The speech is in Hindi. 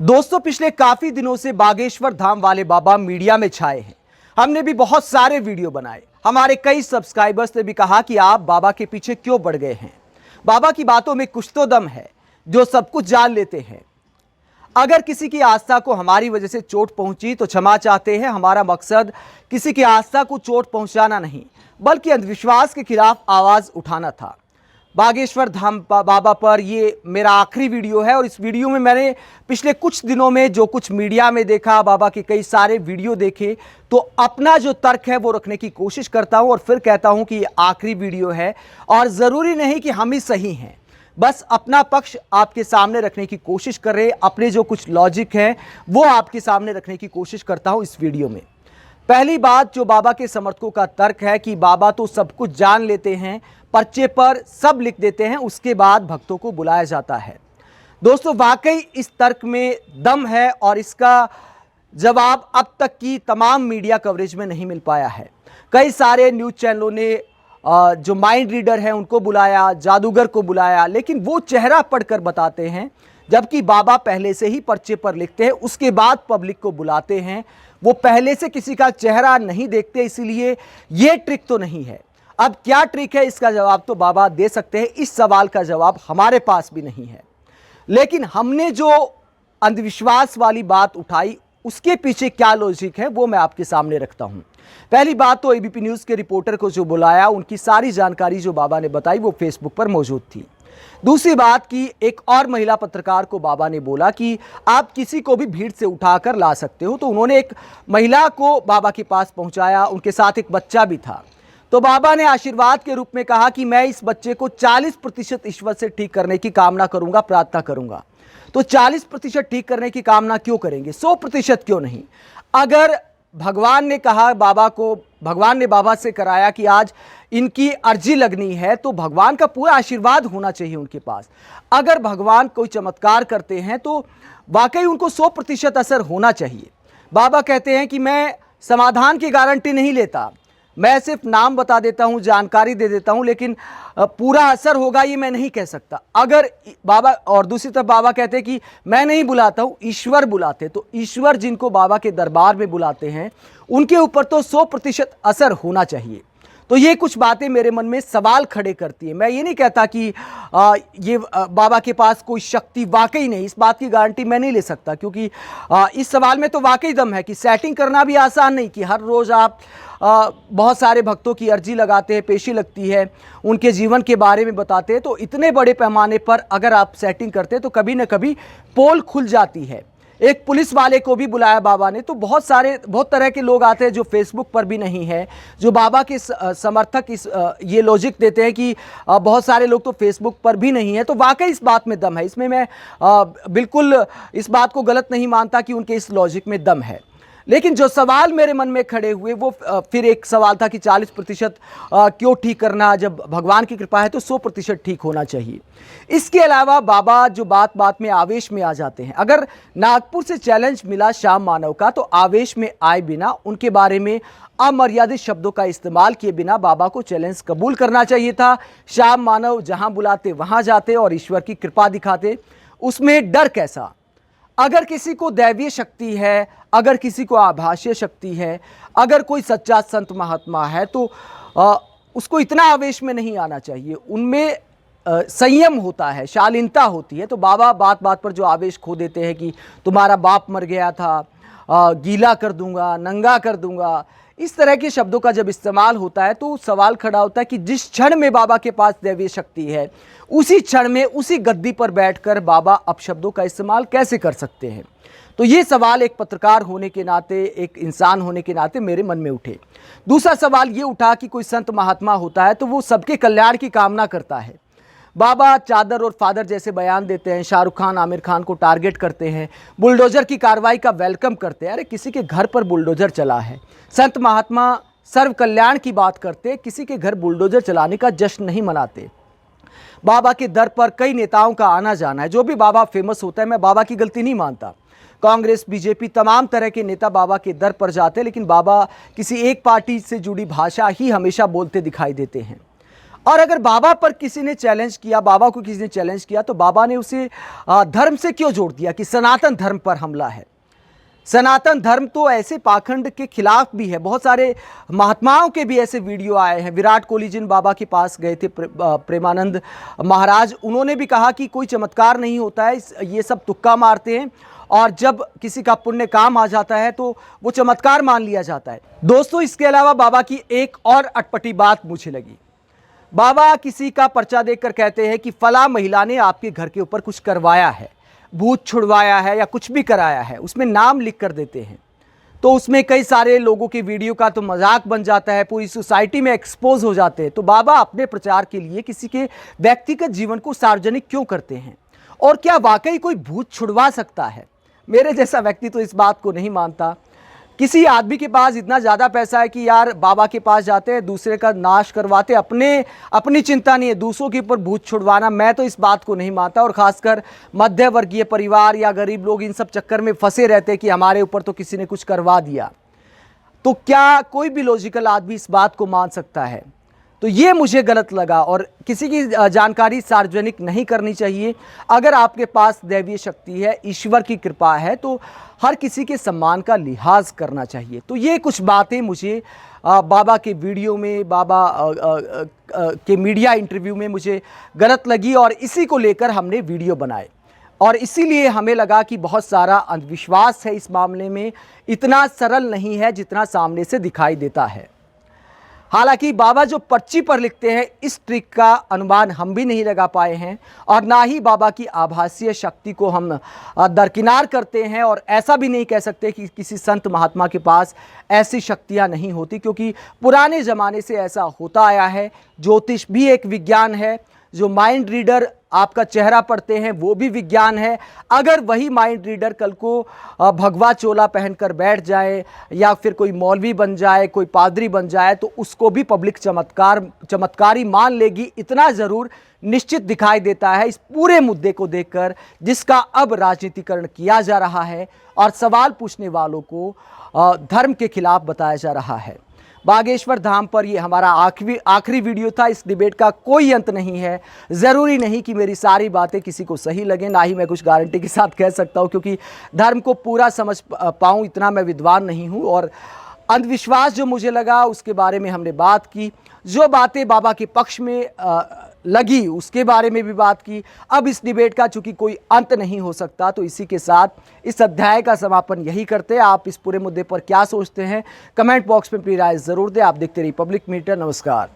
दोस्तों, पिछले काफी दिनों से बागेश्वर धाम वाले बाबा मीडिया में छाए हैं। हमने भी बहुत सारे वीडियो बनाए। हमारे कई सब्सक्राइबर्स ने भी कहा कि आप बाबा के पीछे क्यों पड़ गए हैं। बाबा की बातों में कुछ तो दम है, जो सब कुछ जान लेते हैं। अगर किसी की आस्था को हमारी वजह से चोट पहुंची तो क्षमा चाहते हैं। हमारा मकसद किसी की आस्था को चोट पहुंचाना नहीं, बल्कि अंधविश्वास के खिलाफ आवाज उठाना था। बागेश्वर धाम बाबा पर ये मेरा आखिरी वीडियो है और इस वीडियो में मैंने पिछले कुछ दिनों में जो कुछ मीडिया में देखा, बाबा के कई सारे वीडियो देखे, तो अपना जो तर्क है वो रखने की कोशिश करता हूं और फिर कहता हूं कि ये आखिरी वीडियो है और ज़रूरी नहीं कि हम ही सही हैं। बस अपना पक्ष आपके सामने रखने की कोशिश कर रहे, अपने जो कुछ लॉजिक है वो आपके सामने रखने की कोशिश करता हूं इस वीडियो में। पहली बात, जो बाबा के समर्थकों का तर्क है कि बाबा तो सब कुछ जान लेते हैं, पर्चे पर सब लिख देते हैं, उसके बाद भक्तों को बुलाया जाता है। दोस्तों, वाकई इस तर्क में दम है और इसका जवाब अब तक की तमाम मीडिया कवरेज में नहीं मिल पाया है। कई सारे न्यूज़ चैनलों ने जो माइंड रीडर है उनको बुलाया, जादूगर को बुलाया, लेकिन वो चेहरा पढ़कर बताते हैं, जबकि बाबा पहले से ही पर्चे पर लिखते हैं, उसके बाद पब्लिक को बुलाते हैं। वो पहले से किसी का चेहरा नहीं देखते, इसीलिए ये ट्रिक तो नहीं है। अब क्या ट्रिक है, इसका जवाब तो बाबा दे सकते हैं। इस सवाल का जवाब हमारे पास भी नहीं है। लेकिन हमने जो अंधविश्वास वाली बात उठाई, उसके पीछे क्या लॉजिक है वो मैं आपके सामने रखता हूं। पहली बात तो एबीपी न्यूज़ के रिपोर्टर को जो बुलाया, उनकी सारी जानकारी जो बाबा ने बताई वो फेसबुक पर मौजूद थी। दूसरी बात की, एक और महिला पत्रकार को बाबा ने बोला कि आप किसी को भी भीड़ से उठाकर ला सकते हो, तो उन्होंने एक महिला को बाबा के पास पहुंचाया, उनके साथ एक बच्चा भी था। तो बाबा ने आशीर्वाद के रूप में कहा कि मैं इस बच्चे को 40% ईश्वर से ठीक करने की कामना करूंगा, प्रार्थना करूंगा। तो 40% ठीक करने की कामना क्यों करेंगे, 100% क्यों नहीं? अगर भगवान ने कहा बाबा को, भगवान ने बाबा से कराया कि आज इनकी अर्जी लगनी है, तो भगवान का पूरा आशीर्वाद होना चाहिए उनके पास। अगर भगवान कोई चमत्कार करते हैं तो वाकई उनको 100% असर होना चाहिए। बाबा कहते हैं कि मैं समाधान की गारंटी नहीं लेता, मैं सिर्फ नाम बता देता हूं, जानकारी दे देता हूं, लेकिन पूरा असर होगा ये मैं नहीं कह सकता। अगर बाबा, और दूसरी तरफ बाबा कहते हैं कि मैं नहीं बुलाता हूं, ईश्वर बुलाते, तो ईश्वर जिनको बाबा के दरबार में बुलाते हैं उनके ऊपर तो 100% असर होना चाहिए। तो ये कुछ बातें मेरे मन में सवाल खड़े करती है। मैं ये नहीं कहता कि ये बाबा के पास कोई शक्ति वाकई नहीं, इस बात की गारंटी मैं नहीं ले सकता, क्योंकि इस सवाल में तो वाकई दम है कि सेटिंग करना भी आसान नहीं कि हर रोज़ आप बहुत सारे भक्तों की अर्जी लगाते हैं, पेशी लगती है, उनके जीवन के बारे में बताते हैं। तो इतने बड़े पैमाने पर अगर आप सेटिंग करते हैं तो कभी ना कभी पोल खुल जाती है। एक पुलिस वाले को भी बुलाया बाबा ने, तो बहुत तरह के लोग आते हैं जो फेसबुक पर भी नहीं है, जो बाबा के समर्थक ये लॉजिक देते हैं कि बहुत सारे लोग तो फेसबुक पर भी नहीं है। तो वाकई इस बात में दम है, इसमें मैं बिल्कुल इस बात को गलत नहीं मानता कि उनके इस लॉजिक में दम है। लेकिन जो सवाल मेरे मन में खड़े हुए वो फिर एक सवाल था कि 40% क्यों ठीक करना, जब भगवान की कृपा है तो 100% ठीक होना चाहिए। इसके अलावा बाबा जो बात बात में आवेश में आ जाते हैं। अगर नागपुर से चैलेंज मिला श्याम मानव का, तो आवेश में आए बिना, उनके बारे में अमर्यादित शब्दों का इस्तेमाल किए बिना बाबा को चैलेंज कबूल करना चाहिए था। श्याम मानव जहां बुलाते वहां जाते और ईश्वर की कृपा दिखाते, उसमें डर कैसा? अगर किसी को दैवीय शक्ति है, अगर किसी को आभासीय शक्ति है, अगर कोई सच्चा संत महात्मा है, तो उसको इतना आवेश में नहीं आना चाहिए। उनमें संयम होता है, शालीनता होती है। तो बाबा बात बात पर जो आवेश खो देते हैं कि तुम्हारा बाप मर गया था, गीला कर दूंगा, नंगा कर दूंगा, इस तरह के शब्दों का जब इस्तेमाल होता है तो सवाल खड़ा होता है कि जिस क्षण में बाबा के पास दैवीय शक्ति है, उसी क्षण में उसी गद्दी पर बैठकर बाबा अपशब्दों का इस्तेमाल कैसे कर सकते हैं? तो ये सवाल एक पत्रकार होने के नाते, एक इंसान होने के नाते मेरे मन में उठे। दूसरा सवाल ये उठा कि कोई संत महात्मा होता है तो वो सबके कल्याण की कामना करता है। बाबा चादर और फादर जैसे बयान देते हैं, शाहरुख खान, आमिर खान को टारगेट करते हैं, बुलडोजर की कार्रवाई का वेलकम करते हैं। अरे किसी के घर पर बुलडोजर चला है, संत महात्मा सर्व कल्याण की बात करते, किसी के घर बुलडोजर चलाने का जश्न नहीं मनाते। बाबा के दर पर कई नेताओं का आना जाना है, जो भी बाबा फेमस होता है, मैं बाबा की गलती नहीं मानता। कांग्रेस, बीजेपी, तमाम तरह के नेता बाबा के दर पर जाते हैं, लेकिन बाबा किसी एक पार्टी से जुड़ी भाषा ही हमेशा बोलते दिखाई देते हैं। और अगर बाबा पर किसी ने चैलेंज किया, बाबा को किसी ने चैलेंज किया, तो बाबा ने उसे धर्म से क्यों जोड़ दिया कि सनातन धर्म पर हमला है। सनातन धर्म तो ऐसे पाखंड के खिलाफ भी है। बहुत सारे महात्माओं के भी ऐसे वीडियो आए हैं। विराट कोहली जिन बाबा के पास गए थे, प्रेमानंद महाराज, उन्होंने भी कहा कि कोई चमत्कार नहीं होता है, ये सब तुक्का मारते हैं, और जब किसी का पुण्य काम आ जाता है तो वो चमत्कार मान लिया जाता है। दोस्तों, इसके अलावा बाबा की एक और अटपटी बात मुझे लगी। बाबा किसी का पर्चा देखकर कहते हैं कि फला महिला ने आपके घर के ऊपर कुछ करवाया है, भूत छुड़वाया है या कुछ भी कराया है, उसमें नाम लिख कर देते हैं। तो उसमें कई सारे लोगों के वीडियो का तो मजाक बन जाता है, पूरी सोसाइटी में एक्सपोज हो जाते हैं। तो बाबा अपने प्रचार के लिए किसी के व्यक्तिगत जीवन को सार्वजनिक क्यों करते हैं? और क्या वाकई कोई भूत छुड़वा सकता है? मेरे जैसा व्यक्ति तो इस बात को नहीं मानता। किसी आदमी के पास इतना ज़्यादा पैसा है कि यार बाबा के पास जाते हैं, दूसरे का नाश करवाते, अपनी चिंता नहीं है, दूसरों के ऊपर भूत छुड़वाना, मैं तो इस बात को नहीं मानता। और ख़ासकर मध्य वर्गीय परिवार या गरीब लोग इन सब चक्कर में फंसे रहते हैं कि हमारे ऊपर तो किसी ने कुछ करवा दिया। तो क्या कोई भी लॉजिकल आदमी इस बात को मान सकता है? तो ये मुझे गलत लगा। और किसी की जानकारी सार्वजनिक नहीं करनी चाहिए। अगर आपके पास दैवीय शक्ति है, ईश्वर की कृपा है, तो हर किसी के सम्मान का लिहाज करना चाहिए। तो ये कुछ बातें मुझे बाबा के वीडियो में, बाबा के मीडिया इंटरव्यू में मुझे गलत लगी, और इसी को लेकर हमने वीडियो बनाए। और इसीलिए हमें लगा कि बहुत सारा अंधविश्वास है इस मामले में, इतना सरल नहीं है जितना सामने से दिखाई देता है। हालांकि बाबा जो पर्ची पर लिखते हैं, इस ट्रिक का अनुमान हम भी नहीं लगा पाए हैं, और ना ही बाबा की आभासीय शक्ति को हम दरकिनार करते हैं। और ऐसा भी नहीं कह सकते कि किसी संत महात्मा के पास ऐसी शक्तियां नहीं होती, क्योंकि पुराने ज़माने से ऐसा होता आया है। ज्योतिष भी एक विज्ञान है। जो माइंड रीडर आपका चेहरा पढ़ते हैं वो भी विज्ञान है। अगर वही माइंड रीडर कल को भगवा चोला पहनकर बैठ जाए, या फिर कोई मौलवी बन जाए, कोई पादरी बन जाए, तो उसको भी पब्लिक चमत्कारी मान लेगी। इतना ज़रूर निश्चित दिखाई देता है इस पूरे मुद्दे को देखकर, जिसका अब राजनीतिकरण किया जा रहा है और सवाल पूछने वालों को धर्म के खिलाफ बताया जा रहा है। बागेश्वर धाम पर ये हमारा आखिरी वीडियो था। इस डिबेट का कोई अंत नहीं है। ज़रूरी नहीं कि मेरी सारी बातें किसी को सही लगें, ना ही मैं कुछ गारंटी के साथ कह सकता हूं, क्योंकि धर्म को पूरा समझ पाऊं इतना मैं विद्वान नहीं हूं। और अंधविश्वास जो मुझे लगा उसके बारे में हमने बात की, जो बातें बाबा के पक्ष में लगी उसके बारे में भी बात की। अब इस डिबेट का चूंकि कोई अंत नहीं हो सकता, तो इसी के साथ इस अध्याय का समापन यही करते हैं। आप इस पूरे मुद्दे पर क्या सोचते हैं, कमेंट बॉक्स में अपनी राय ज़रूर दें। आप देखते रहिए पब्लिक मीडिया। नमस्कार।